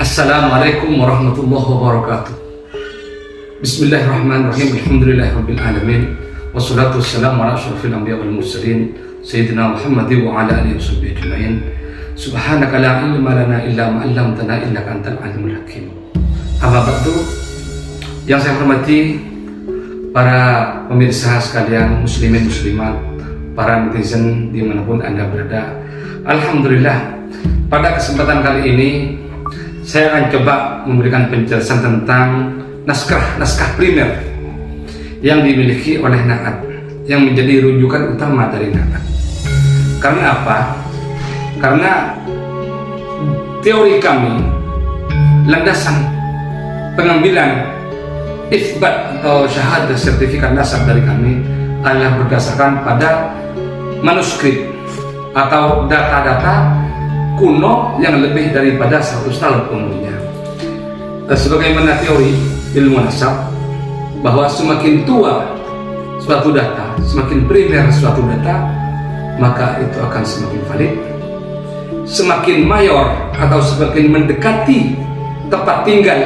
Assalamualaikum warahmatullahi wabarakatuh. Bismillahirrahmanirrahim. Alhamdulillahirabbil alamin. Wassalatu wassalamu ala asyrofil anbiya wal mursalin sayyidina Muhammad wa ala alihi washabbihi ajmain. Subhanaka la ilma lana illa ma 'allamtana innaka antal alimul hakim. Amma ba'du. Yang saya hormati para pemirsa sekalian, muslimin muslimat, para netizen dimanapun Anda berada. Alhamdulillah, pada kesempatan kali ini saya akan coba memberikan penjelasan tentang naskah primer yang dimiliki oleh Na'at, yang menjadi rujukan utama dari Na'at. Karena apa? Karena teori kami, landasan pengambilan itsbat atau syahadah sertifikat nasab dari kami adalah berdasarkan pada manuskrip atau data-data kuno yang lebih daripada 100 tahun umurnya. Sebagaimana teori ilmu nasab, bahwa semakin tua suatu data, semakin primer suatu data, maka itu akan semakin valid. Semakin mayor atau semakin mendekati tempat tinggal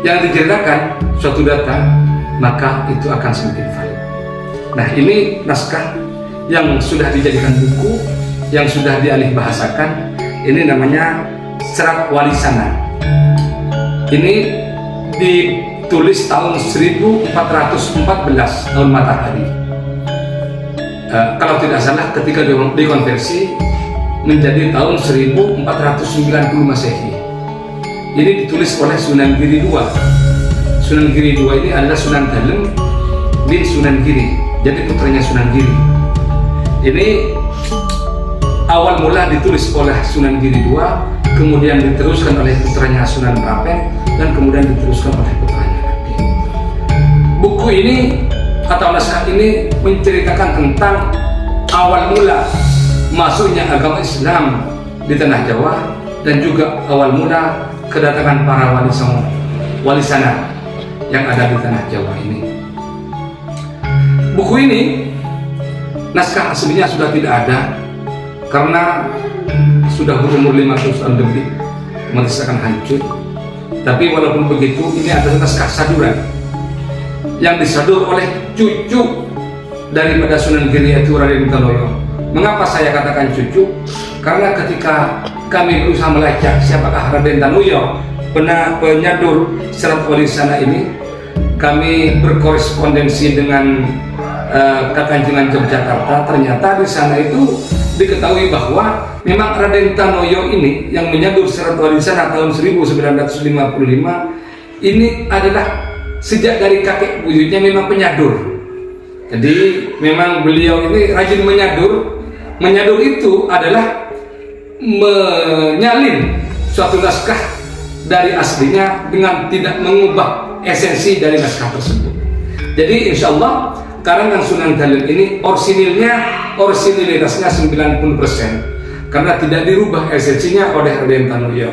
yang diceritakan suatu data, maka itu akan semakin valid. Nah, ini naskah yang sudah dijadikan buku, yang sudah dialih bahasakan. Ini namanya Serat Walisana. Ini ditulis tahun 1414 tahun Matahari. Kalau tidak salah ketika dikonversi menjadi tahun 1490 Masehi. Ini ditulis oleh Sunan Giri II. Sunan Giri II ini adalah Sunan Dalem bin Sunan Giri, jadi putranya Sunan Giri. Ini awal mula ditulis oleh Sunan Giri II, kemudian diteruskan oleh putranya Sunan Prapen, dan kemudian diteruskan oleh putranya lagi. Buku ini atau naskah ini menceritakan tentang awal mula masuknya agama Islam di tanah Jawa, dan juga awal mula kedatangan para wali sana yang ada di tanah Jawa ini. Buku ini, naskah aslinya sudah tidak ada karena sudah berumur 500 tahun lebih, otomatis akan hancur. Tapi walaupun begitu, ini adalah naskah saduran yang disadur oleh cucu daripada Sunan Giri, yaitu Raden Tanoyo. Mengapa saya katakan cucu? Karena ketika kami berusaha melacak siapakah Raden Tanoyo, penyadur Serat Walisana ini, kami berkorespondensi dengan Kakanjengan Yogyakarta. Ternyata di sana itu diketahui bahwa memang Raden Tanoyo ini yang menyadur Serat Walisana tahun 1955 ini adalah sejak dari kakek buyutnya memang penyadur. Jadi memang beliau ini rajin menyadur. Menyadur itu adalah menyalin suatu naskah dari aslinya dengan tidak mengubah esensi dari naskah tersebut. Jadi insya Allah karangan Sunan Dalem ini orisinilitasnya 90%, karena tidak dirubah esensinya oleh Raden Tanoyo.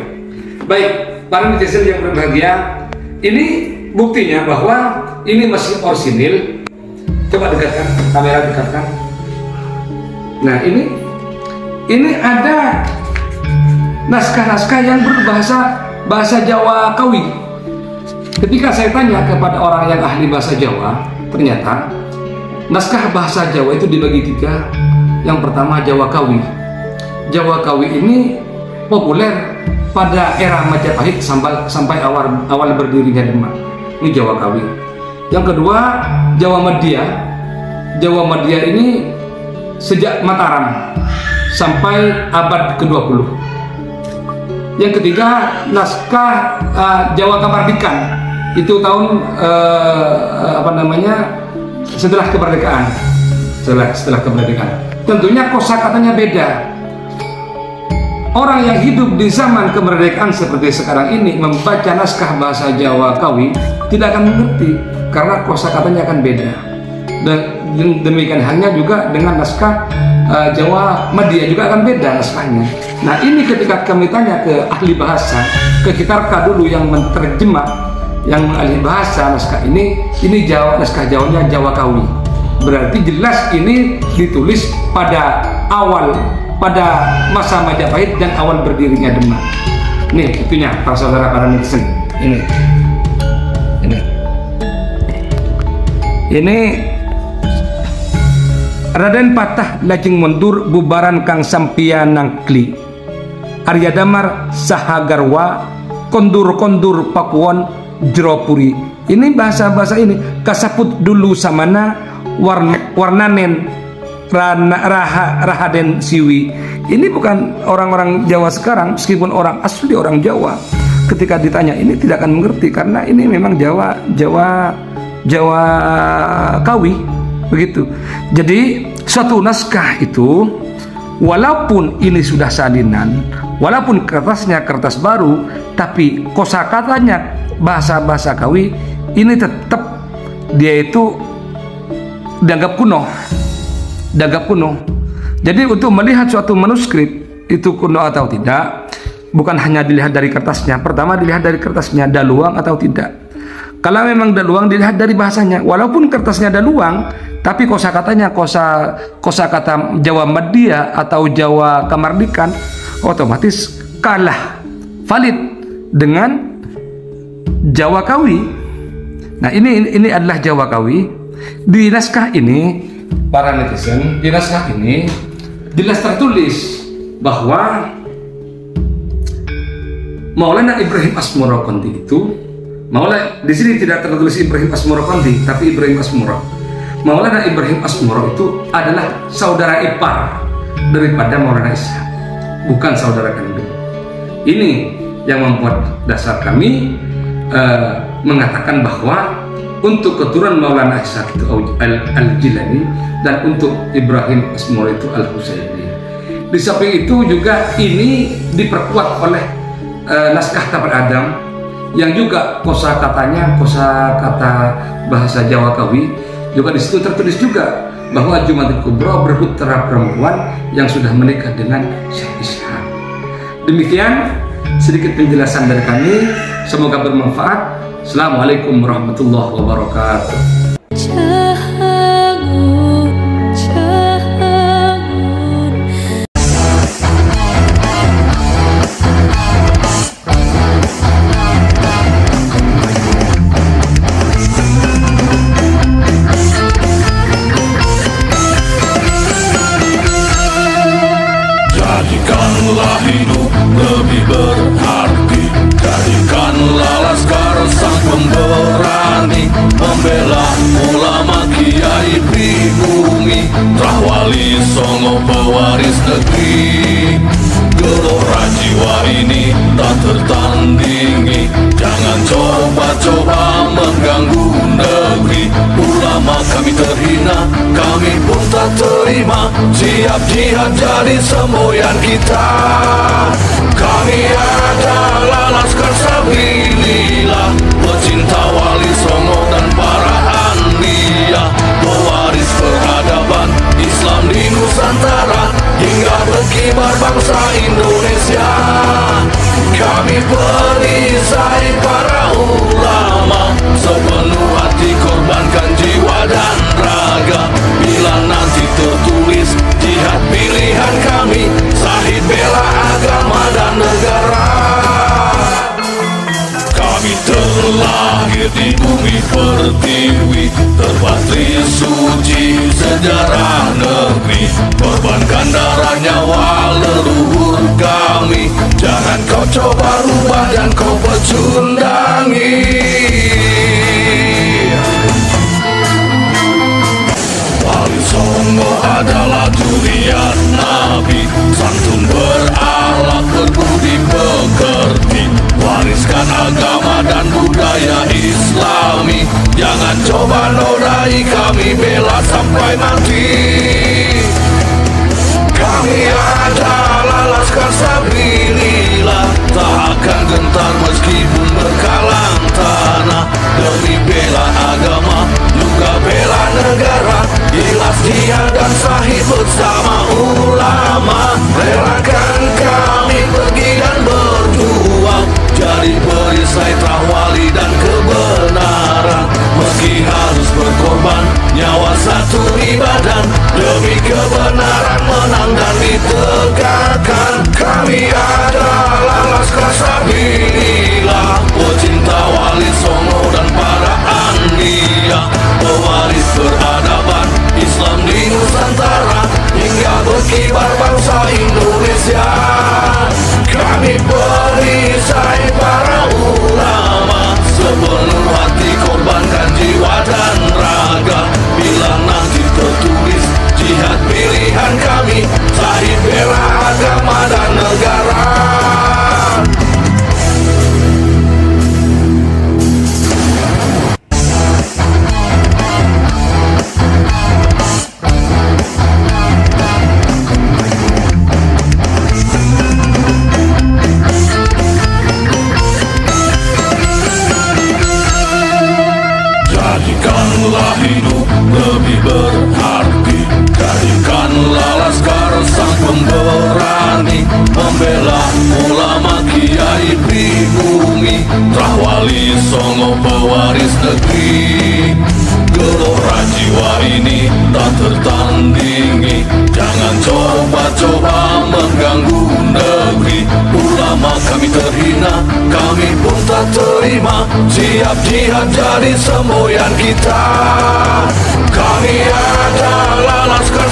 Baik, para netizen yang berbahagia, ini buktinya bahwa ini masih orisinil. Coba dekatkan, kamera dekatkan. Nah, ini ada naskah-naskah yang berbahasa Jawa Kawi. Ketika saya tanya kepada orang yang ahli bahasa Jawa, ternyata naskah bahasa Jawa itu dibagi 3. Yang pertama Jawa Kawi. Jawa Kawi ini populer pada era Majapahit sampai awal berdirinya Demak. Ini Jawa Kawi. Yang kedua Jawa Media. Jawa Media ini sejak Mataram sampai abad ke-20. Yang ketiga naskah Jawa Kamardikan. Itu tahun setelah kemerdekaan. Setelah kemerdekaan. Tentunya kosakatanya beda. Orang yang hidup di zaman kemerdekaan seperti sekarang ini membaca naskah bahasa Jawa Kawi tidak akan mengerti, karena kosakatanya akan beda. Dan demikian halnya juga dengan naskah Jawa Media juga akan beda naskahnya. Nah, ini ketika kami tanya ke ahli bahasa, ke Kitarka dulu yang menerjemah, yang ahli bahasa naskah ini naskah Jawanya Jawa Kawi. Berarti jelas ini ditulis pada masa Majapahit dan awal berdirinya Demak. Nih itunya para saudara para netizen. Ini Raden patah lajeng mundur bubaran kang sampian nangkli Arya Damar sahagarwa kondur-kondur pakuwon jeropuri. Ini bahasa-bahasa ini kasaput dulu samana warnanen rahaden siwi. Ini bukan orang-orang Jawa sekarang, meskipun orang asli orang Jawa ketika ditanya ini tidak akan mengerti karena ini memang Jawa Kawi begitu. Jadi suatu naskah itu walaupun ini sudah salinan, walaupun kertasnya kertas baru, tapi kosakatanya bahasa-bahasa Kawi ini tetap dia itu dianggap kuno. Jadi untuk melihat suatu manuskrip itu kuno atau tidak, bukan hanya dilihat dari kertasnya. Pertama dilihat dari kertasnya daluang atau tidak. Kalau memang daluang dilihat dari bahasanya. Walaupun kertasnya daluang, tapi kosakatanya kosakata Jawa Media atau Jawa Kamardikan, otomatis kalah valid dengan Jawa Kawi. Nah ini adalah Jawa Kawi. Di naskah ini para netizen, di naskah ini jelas tertulis bahwa Maulana Ibrahim Asmoro Konti itu, di sini tidak tertulis Ibrahim Asmoro Konti, tapi Ibrahim Asmoro. Maulana Ibrahim Asmoro itu adalah saudara ipar daripada Maulana Ishaq, bukan saudara kandung. Ini yang membuat dasar kami mengatakan bahwa untuk keturunan Maulana Ishaq itu Al-Jilani dan untuk Ibrahim Asmoro itu Al-Husaini. Di samping itu juga ini diperkuat oleh naskah Tabur Adam yang juga kosakatanya kosakata bahasa Jawa Kawi, juga di situ tertulis juga bahwa Jumatil Kubro berputra perempuan yang sudah menikah dengan Syekh Ishaq. Demikian sedikit penjelasan dari kami, semoga bermanfaat. Assalamualaikum warahmatullahi wabarakatuh. Jadikanlah hidup lebih berarti, jadikanlah laskar sang pemberani, membela ulama kiai pribumi, Rahwali Songo pewaris negeri. Gelora jiwa ini tak tertandingi, jangan coba-coba mengganggu negeri. Ulama kami terhina, kami pun tak terima, siap jihad jadi semboyan kita. Kami adalah laskar Sabilillah, pecinta Wali Songo dan para anbiya, pewaris peradaban Islam di Nusantara hingga berkibar bangsa Indonesia. Kami perisai para ulama, sepenuh hati korbankan jiwa dan raga. Bila nanti tertulis jihad pilihan kami, Syahid bela agama dan negara. Kami terlahir di bumi pertiwi, terpatri suci sejarah negeri, korbankan darah nyawa leluhur kami. Jangan kau coba rubah dan kau pecundangi. Wali Songo adalah durian Nabi, santun berakhlak berbudi pekerti, wariskan agama dan budaya Islami. Jangan coba nodai kami, bela sampai mati. Kami adalah laskar Sabilillah, tak akan gentar meskipun berkalang tanah, demi bela agama juga bela negara. Ikhlas jihad dan Syahid bersama ulama, relakan kami pergi dan berjuang, jadi perisai Rahwali dan kebenaran. Meski harus berkorban nyawa satu ibadah, lebih berarti. Jadikanlah laskar sang pemberani, membela ulama kiai pribumi, Rahwali Songo pewaris negeri. Gelora jiwa ini tak tertandingi, jangan coba-coba mengganggu negeri. Ulama kami terhina, kami pun tak terima, siap jihad jadi semboyan kita. Kami adalah laskar